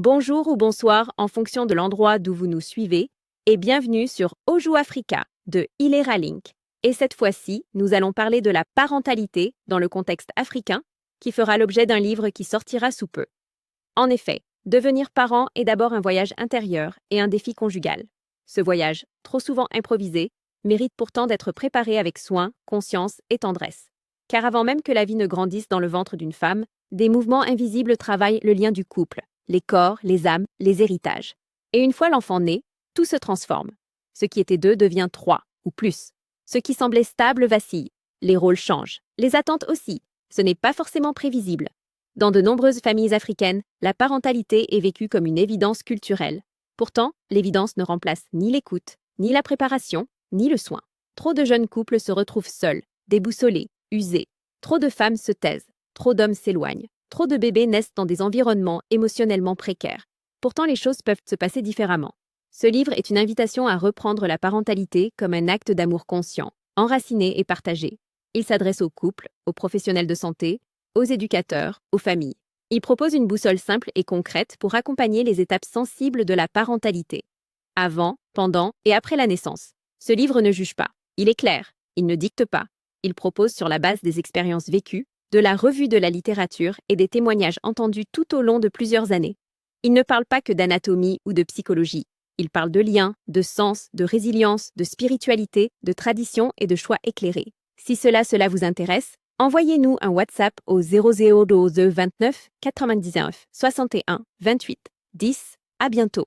Bonjour ou bonsoir en fonction de l'endroit d'où vous nous suivez et bienvenue sur Oju Africa de Hilera Link. Et cette fois-ci, nous allons parler de la parentalité dans le contexte africain qui fera l'objet d'un livre qui sortira sous peu. En effet, devenir parent est d'abord un voyage intérieur et un défi conjugal. Ce voyage, trop souvent improvisé, mérite pourtant d'être préparé avec soin, conscience et tendresse. Car avant même que la vie ne grandisse dans le ventre d'une femme, des mouvements invisibles travaillent le lien du couple, les corps, les âmes, les héritages. Et une fois l'enfant né, tout se transforme. Ce qui était 2 devient 3 ou plus. Ce qui semblait stable vacille. Les rôles changent. Les attentes aussi. Ce n'est pas forcément prévisible. Dans de nombreuses familles africaines, la parentalité est vécue comme une évidence culturelle. Pourtant, l'évidence ne remplace ni l'écoute, ni la préparation, ni le soin. Trop de jeunes couples se retrouvent seuls, déboussolés, usés. Trop de femmes se taisent. Trop d'hommes s'éloignent. Trop de bébés naissent dans des environnements émotionnellement précaires. Pourtant, les choses peuvent se passer différemment. Ce livre est une invitation à reprendre la parentalité comme un acte d'amour conscient, enraciné et partagé. Il s'adresse aux couples, aux professionnels de santé, aux éducateurs, aux familles. Il propose une boussole simple et concrète pour accompagner les étapes sensibles de la parentalité. Avant, pendant et après la naissance. Ce livre ne juge pas. Il éclaire. Il ne dicte pas. Il propose sur la base des expériences vécues, de la revue de la littérature et des témoignages entendus tout au long de plusieurs années. Il ne parle pas que d'anatomie ou de psychologie. Il parle de liens, de sens, de résilience, de spiritualité, de tradition et de choix éclairés. Si cela vous intéresse, envoyez-nous un WhatsApp au 0012 29 99 61 28 10. À bientôt.